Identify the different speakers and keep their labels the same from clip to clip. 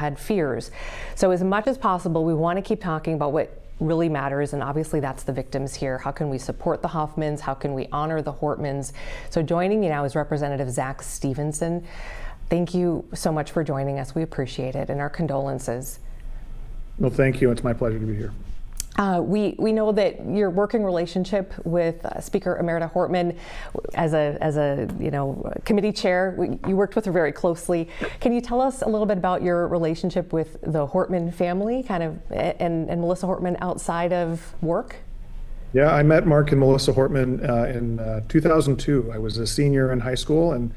Speaker 1: had fears. So as much as possible, we want to keep talking about what really matters, and obviously that's the victims here. How can we support the Hoffmans? How can we honor the Hortmans? So joining me now is Representative Zach Stephenson. Thank you so much for joining us. We appreciate it, and our condolences.
Speaker 2: Well, thank you. It's my pleasure to be here.
Speaker 1: We know that your working relationship with Speaker Emerita Hortman as a committee chair, you worked with her very closely. Can you tell us a little bit about your relationship with the Hortman family, and Melissa Hortman outside of work?
Speaker 2: Yeah, I met Mark and Melissa Hortman in 2002. I was a senior in high school, and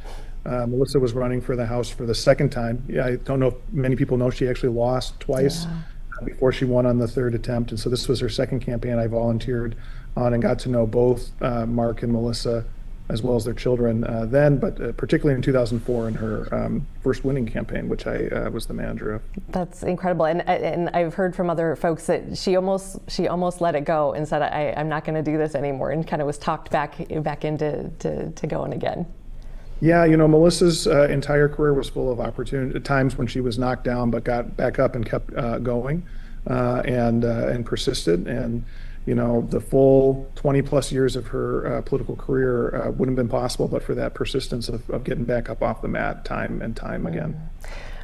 Speaker 2: Melissa was running for the House for the second time. Yeah, I don't know if many people know she actually lost twice. Yeah. Before she won on the third attempt. And so this was her second campaign I volunteered on and got to know both Mark and Melissa as well as their children then, but particularly in 2004 in her first winning campaign, which I was the manager of. That's
Speaker 1: incredible. And I've heard from other folks that she almost let it go and said, I'm not going to do this anymore, and kind of was talked back into going again.
Speaker 2: Yeah, Melissa's entire career was full of opportunity, times when she was knocked down, but got back up and kept going and persisted. And, the full 20 plus years of her political career wouldn't have been possible but for that persistence of getting back up off the mat time and time again.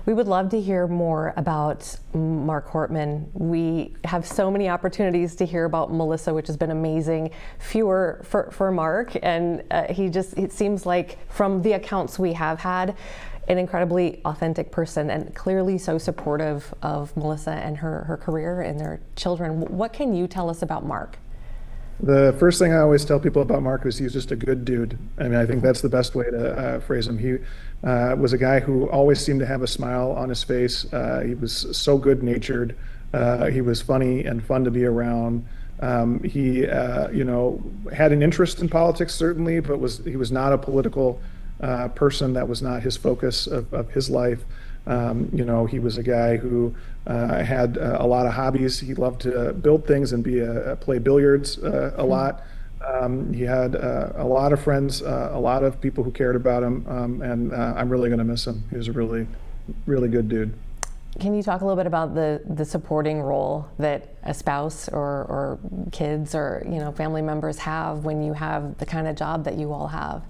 Speaker 1: We would love to hear more about Mark Hortman. We have so many opportunities to hear about Melissa, which has been amazing. Fewer for Mark, and it seems like from the accounts we have had, an incredibly authentic person and clearly so supportive of Melissa and her career and their children. What can you tell us about Mark?
Speaker 2: The first thing I always tell people about Mark is he's just a good dude. I mean, I think that's the best way to phrase him. He was a guy who always seemed to have a smile on his face. He was so good-natured. He was funny and fun to be around. He, had an interest in politics, certainly, but he was not a political person. That was not his focus of his life. He was a guy who had a lot of hobbies. He loved to build things and play billiards a lot. He had a lot of friends, a lot of people who cared about him, and I'm really going to miss him. He was a really, really good dude.
Speaker 1: Can you talk a little bit about the supporting role that a spouse or kids or family members have when you have the kind of job that you all have?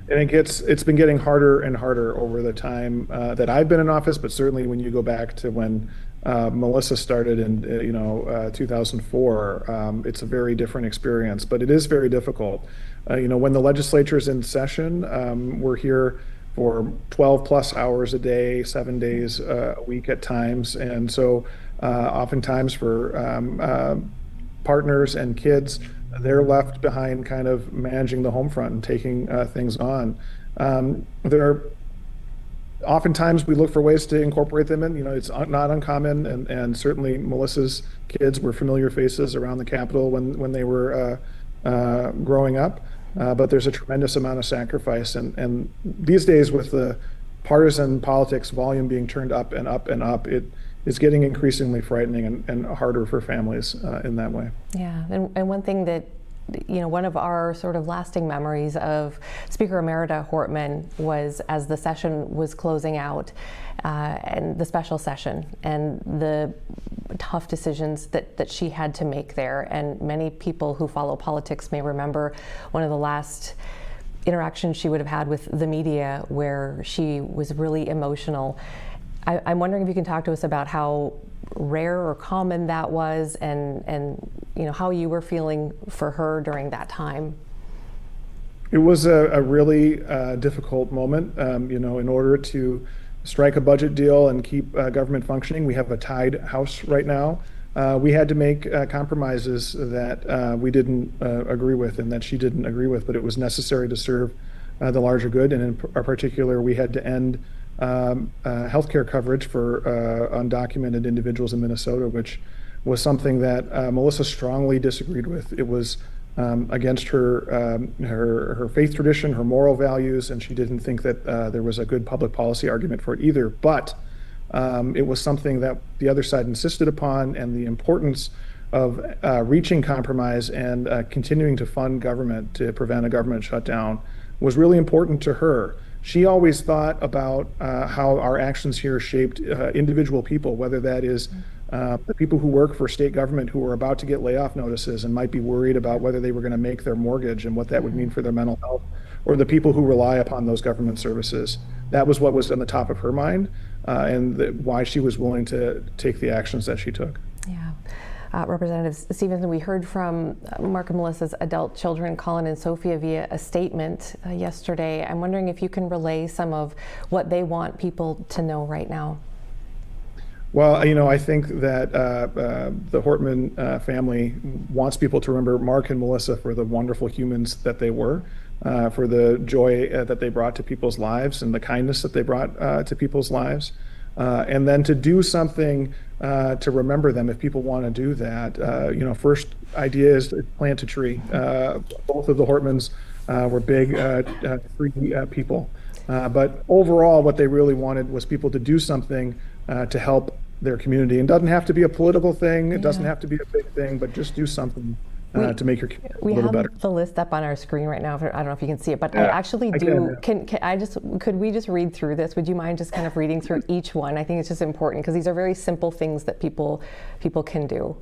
Speaker 2: And it's been getting harder and harder over the time that I've been in office, but certainly when you go back to when Melissa started in 2004, it's a very different experience, but it is very difficult. When the legislature is in session, we're here for 12 plus hours a day, 7 days a week at times, and so oftentimes for partners and kids, they're left behind kind of managing the home front and taking things on. Oftentimes we look for ways to incorporate them in. It's not uncommon, and certainly Melissa's kids were familiar faces around the Capitol when they were growing up. But there's a tremendous amount of sacrifice, and these days with the partisan politics volume being turned up and up and up, it is getting increasingly frightening and harder for families in that way.
Speaker 1: Yeah, and one thing that, one of our sort of lasting memories of Speaker Emerita Hortman was as the session was closing out and the special session and the tough decisions that she had to make there. And many people who follow politics may remember one of the last interactions she would have had with the media where she was really emotional. I'm wondering if you can talk to us about how rare or common that was, and how you were feeling for her during that time.
Speaker 2: It was a really difficult moment. In order to strike a budget deal and keep government functioning, we have a tied House right now. We had to make compromises that we didn't agree with and that she didn't agree with, but it was necessary to serve the larger good. And in particular, we had to end healthcare coverage for undocumented individuals in Minnesota, which was something that Melissa strongly disagreed with. It was against her faith tradition, her moral values, and she didn't think that there was a good public policy argument for it either. But it was something that the other side insisted upon, and the importance of reaching compromise and continuing to fund government to prevent a government shutdown was really important to her. she always thought about how our actions here shaped individual people, whether that is the people who work for state government who are about to get layoff notices and might be worried about whether they were going to make their mortgage and what that would mean for their mental health, or the people who rely upon those government services. That was what was on the top of her mind, and why she was willing to take the actions that she took.
Speaker 1: Yeah. Representative Stephenson, we heard from Mark and Melissa's adult children, Colin and Sophia, via a statement yesterday. I'm wondering if you can relay some of what they want people to know right now.
Speaker 2: Well, I think that the Hortman family wants people to remember Mark and Melissa for the wonderful humans that they were, for the joy that they brought to people's lives and the kindness that they brought to people's lives. And then to do something to remember them, if people want to do that. First idea is to plant a tree. Both of the Hortmans were big tree people. But overall, what they really wanted was people to do something to help their community. And it doesn't have to be a political thing. It doesn't have to be a big thing, but just do something to make your community a little better.
Speaker 1: We have the list up on our screen right now. I don't know if you can see it, but I actually do. Could we just read through this? Would you mind just kind of reading through each one? I think it's just important because these are very simple things that people can do.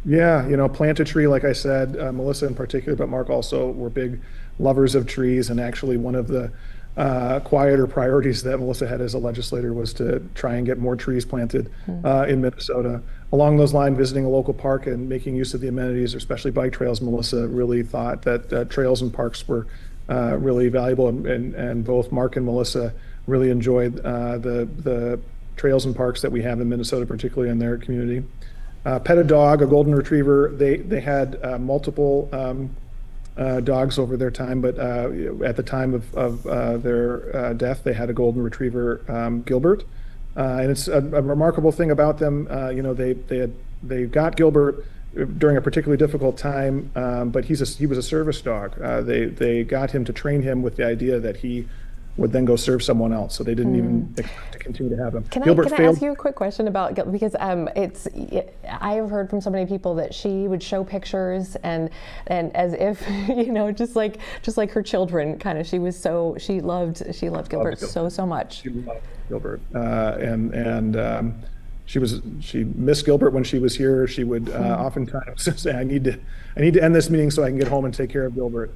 Speaker 2: Yeah, plant a tree, like I said. Melissa in particular, but Mark also, were big lovers of trees, and actually one of the quieter priorities that Melissa had as a legislator was to try and get more trees planted in Minnesota. Along those lines, visiting a local park and making use of the amenities, especially bike trails, Melissa really thought that trails and parks were really valuable, and both Mark and Melissa really enjoyed the trails and parks that we have in Minnesota, particularly in their community. Pet a dog, a golden retriever. They had multiple dogs over their time, but at the time of their death, they had a golden retriever, Gilbert. And it's a remarkable thing about them. They got Gilbert during a particularly difficult time, but he was a service dog. They got him to train him with the idea that he would then go serve someone else. So they didn't even expect to continue to have him.
Speaker 1: Can I ask you a quick question about Gilbert? Because I have heard from so many people that she would show pictures and as if just like her children, kind of. She loved Gilbert so much.
Speaker 2: She loved Gilbert, and she missed Gilbert when she was here. She would oftentimes say, "I need to end this meeting so I can get home and take care of Gilbert."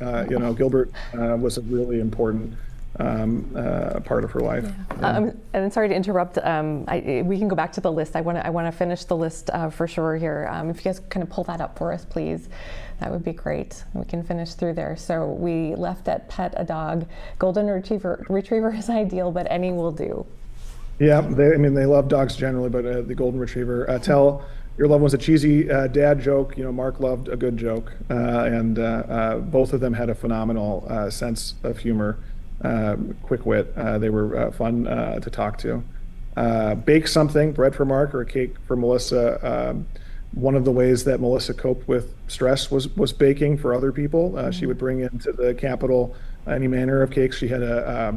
Speaker 2: Gilbert was a really important part of her life.
Speaker 1: Yeah. And sorry to interrupt. We can go back to the list. I want to finish the list for sure here. If you guys kind of pull that up for us, please, that would be great. We can finish through there. So we left at pet a dog. Golden retriever is ideal, but any will do.
Speaker 2: Yeah, they love dogs generally, but the golden retriever. Tell your loved ones a cheesy dad joke. Mark loved a good joke, and both of them had a phenomenal sense of humor. Quick wit. They were fun to talk to. Bake something, bread for Mark or a cake for Melissa. One of the ways that Melissa coped with stress was baking for other people. She would bring into the Capitol any manner of cakes. She had a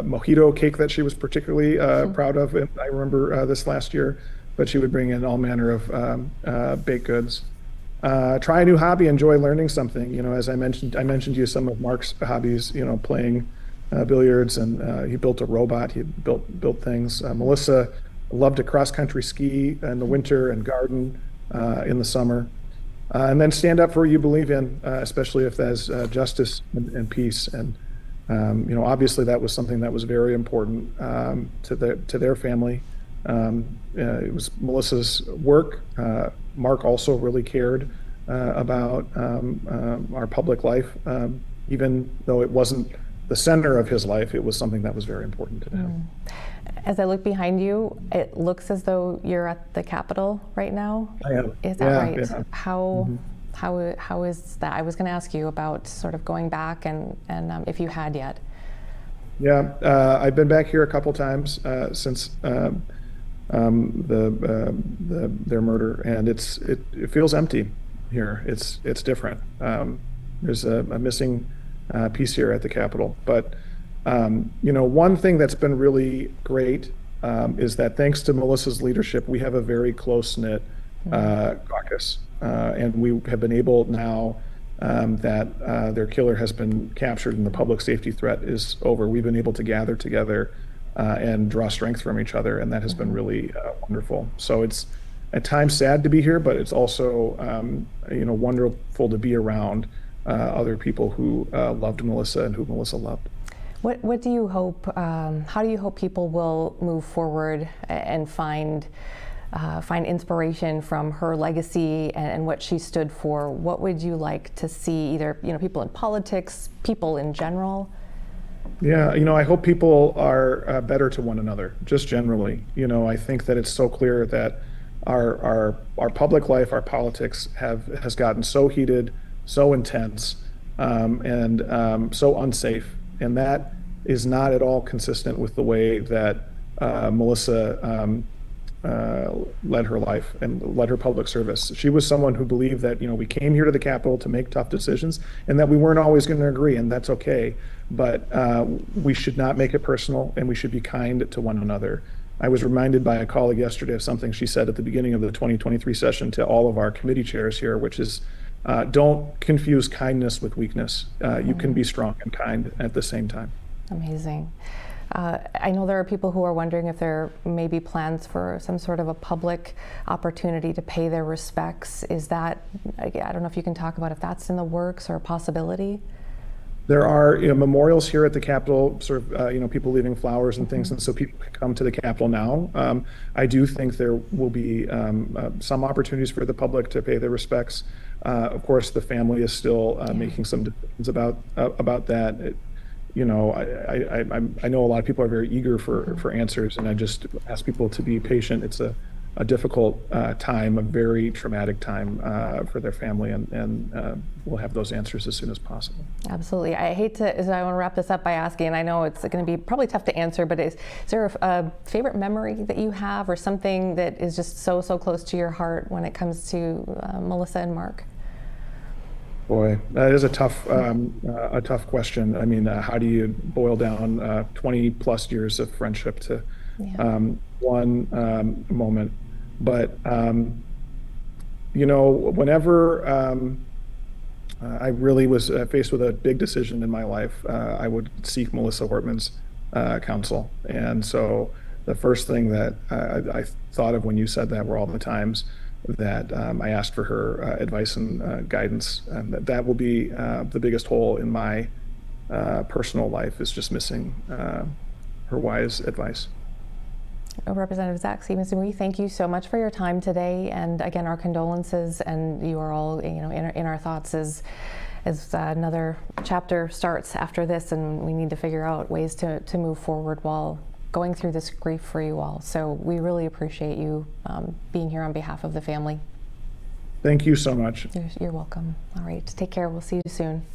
Speaker 2: mojito cake that she was particularly proud of, and I remember this last year, but she would bring in all manner of baked goods. Try a new hobby, enjoy learning something. As I mentioned to you some of Mark's hobbies, playing billiards, and he built a robot, he built things. Melissa loved to cross-country ski in the winter and garden in the summer. And then stand up for what you believe in, especially if that's justice and peace. And obviously that was something that was very important to their family. It was Melissa's work. Mark also really cared about our public life, even though it wasn't the center of his life. It was something that was very important to him.
Speaker 1: As I look behind you, it looks as though you're at the Capitol right now.
Speaker 2: I am.
Speaker 1: Is that right?
Speaker 2: Yeah.
Speaker 1: How is that? I was going to ask you about sort of going back and if you had yet.
Speaker 2: Yeah, I've been back here a couple times since their murder, and it feels empty here. It's different. There's a missing piece here at the Capitol. But one thing that's been really great is that thanks to Melissa's leadership, we have a very close-knit caucus, and we have been able now that their killer has been captured and the public safety threat is over. We've been able to gather together and draw strength from each other, and that has been really wonderful. So it's at times sad to be here, but it's also wonderful to be around other people who loved Melissa and who Melissa loved.
Speaker 1: What do you hope? How do you hope people will move forward and find inspiration from her legacy and what she stood for? What would you like to see, either people in politics, people in general?
Speaker 2: Yeah, I hope people are better to one another, just generally. I think that it's so clear that our public life, our politics has gotten so heated, so intense, and so unsafe, and that is not at all consistent with the way that Melissa led her life and led her public service. She was someone who believed that we came here to the Capitol to make tough decisions, and that we weren't always going to agree, and that's okay. But we should not make it personal, and we should be kind to one another. I was reminded by a colleague yesterday of something she said at the beginning of the 2023 session to all of our committee chairs here, which is, don't confuse kindness with weakness. You can be strong and kind at the same time.
Speaker 1: Amazing. I know there are people who are wondering if there may be plans for some sort of a public opportunity to pay their respects. Is that, I don't know if you can talk about if that's in the works or a possibility?
Speaker 2: There are memorials here at the Capitol, sort of, people leaving flowers and things, and so people can come to the Capitol now. I do think there will be some opportunities for the public to pay their respects. Of course, the family is still making some decisions about that. I know a lot of people are very eager for answers, and I just ask people to be patient. It's a difficult time, a very traumatic time for their family, and we'll have those answers as soon as possible.
Speaker 1: Absolutely. I want to wrap this up by asking, and I know it's going to be probably tough to answer, but is there a favorite memory that you have, or something that is just so close to your heart when it comes to Melissa and Mark?
Speaker 2: Boy, that is a tough question. I mean, how do you boil down 20 plus years of friendship to one moment? But whenever I really was faced with a big decision in my life, I would seek Melissa Hortman's counsel. And so the first thing that I thought of when you said that were all the times that I asked for her advice and guidance, and that will be the biggest hole in my personal life, is just missing her wise advice.
Speaker 1: Representative Zach Stephenson, we thank you so much for your time today, and again, our condolences, and you are all in our thoughts as another chapter starts after this, and we need to figure out ways to move forward while going through this grief for you all. So we really appreciate you being here on behalf of the family.
Speaker 2: Thank you so much.
Speaker 1: You're welcome. All right, take care. We'll see you soon.